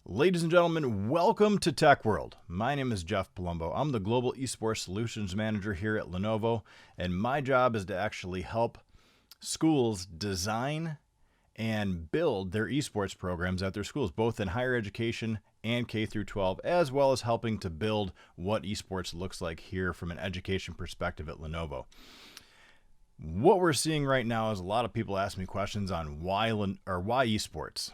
Ladies and gentlemen, welcome to Tech World. My name is Jeff Palumbo. I'm the Global Esports Solutions Manager here at Lenovo, and my job is to actually help schools design and build their esports programs at their schools, both in higher education and K through 12, as well as helping to build what esports looks like here from an education perspective at Lenovo. What we're seeing right now is a lot of people ask me questions on why esports.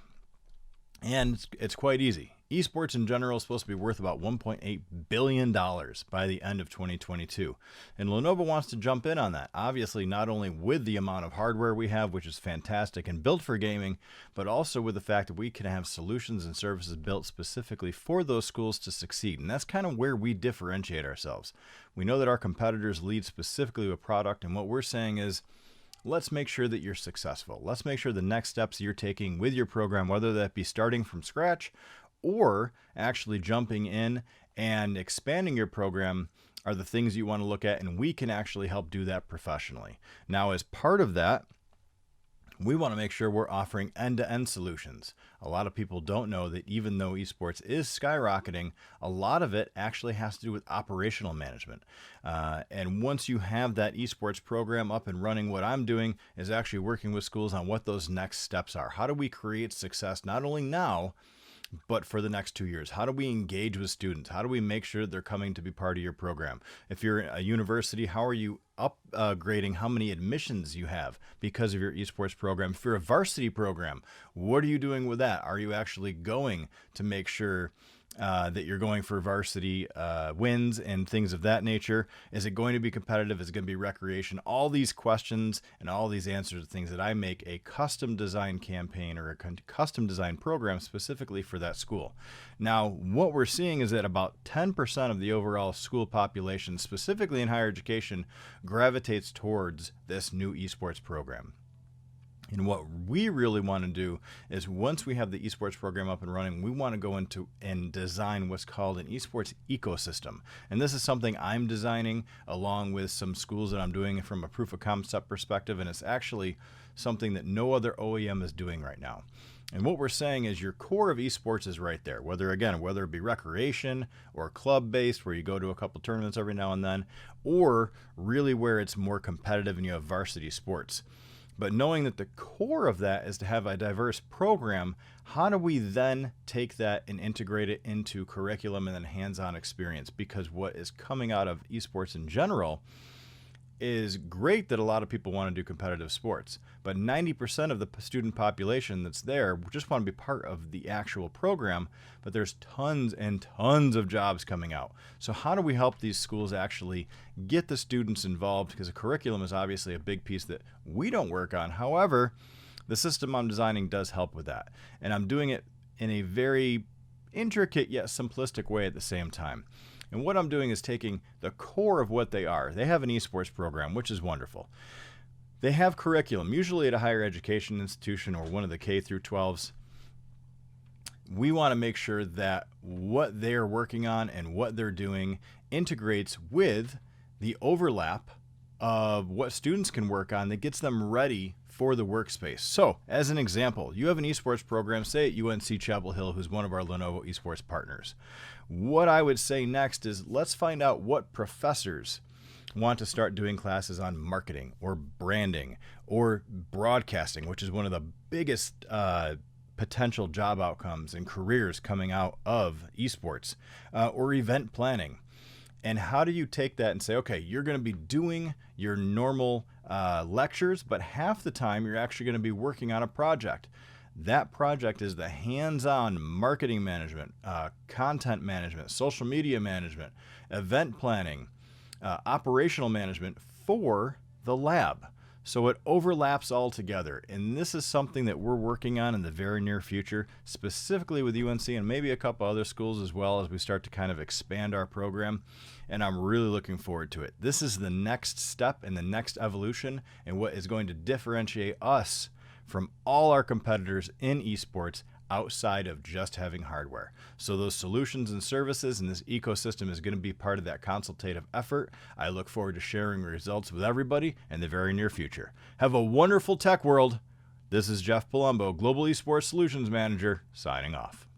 And it's quite easy. Esports in general is supposed to be worth about $1.8 billion by the end of 2022. And Lenovo wants to jump in on that. Obviously, not only with the amount of hardware we have, which is fantastic and built for gaming, but also with the fact that we can have solutions and services built specifically for those schools to succeed. And that's kind of where we differentiate ourselves. We know that our competitors lead specifically with product, and what we're saying is, let's make sure that you're successful. Let's make sure the next steps you're taking with your program, whether that be starting from scratch or actually jumping in and expanding your program, are the things you want to look at, and we can actually help do that professionally. Now, as part of that, we want to make sure we're offering end-to-end solutions. A lot of people don't know that even though esports is skyrocketing, a lot of it actually has to do with operational management. And once you have that esports program up and running, what I'm doing is actually working with schools on what those next steps are. How do we create success not only now, but for the next 2 years? How do we engage with students? How do we make sure they're coming to be part of your program? If you're a university, how are you upgrading how many admissions you have because of your esports program? If you're a varsity program, what are you doing with that? Are you actually going to make sure that you're going for varsity wins and things of that nature? Is it going to be competitive? Is it going to be recreation? All these questions and all these answers are things that I make a custom design campaign or a custom design program specifically for that school. Now, what we're seeing is that about 10% of the overall school population, specifically in higher education, gravitates towards this new esports program. And what we really want to do is, once we have the esports program up and running, we want to go into and design what's called an esports ecosystem. And this is something I'm designing along with some schools that I'm doing from a proof of concept perspective. And it's actually something that no other OEM is doing right now. And what we're saying is your core of esports is right there, whether it be recreation or club-based, where you go to a couple tournaments every now and then, or really where it's more competitive and you have varsity sports. But knowing that the core of that is to have a diverse program, how do we then take that and integrate it into curriculum and then hands-on experience? Because what is coming out of esports in general is great that a lot of people want to do competitive sports, but 90% of the student population that's there just want to be part of the actual program, but there's tons and tons of jobs coming out. So how do we help these schools actually get the students involved? Because the curriculum is obviously a big piece that we don't work on. However, the system I'm designing does help with that. And I'm doing it in a very intricate yet simplistic way at the same time. And what I'm doing is taking the core of what they are. They have an esports program, which is wonderful. They have curriculum, usually at a higher education institution or one of the K through 12s. We want to make sure that what they're working on and what they're doing integrates with the overlap of what students can work on that gets them ready for the workspace. So, as an example, you have an esports program, say at UNC Chapel Hill, who's one of our Lenovo esports partners. What I would say next is, let's find out what professors want to start doing classes on marketing or branding or broadcasting, which is one of the biggest potential job outcomes and careers coming out of esports, or event planning. And how do you take that and say, okay, you're going to be doing your normal lectures, but half the time you're actually going to be working on a project. That project is the hands-on marketing management, content management, social media management, event planning, operational management for the lab. So it overlaps all together. And this is something that we're working on in the very near future, specifically with UNC and maybe a couple other schools as well, as we start to kind of expand our program. And I'm really looking forward to it. This is the next step in the next evolution and what is going to differentiate us from all our competitors in esports outside of just having hardware. So those solutions and services and this ecosystem is going to be part of that consultative effort. I look forward to sharing results with everybody in the very near future. Have a wonderful tech world. This is Jeff Palumbo, Global Esports Solutions Manager, signing off.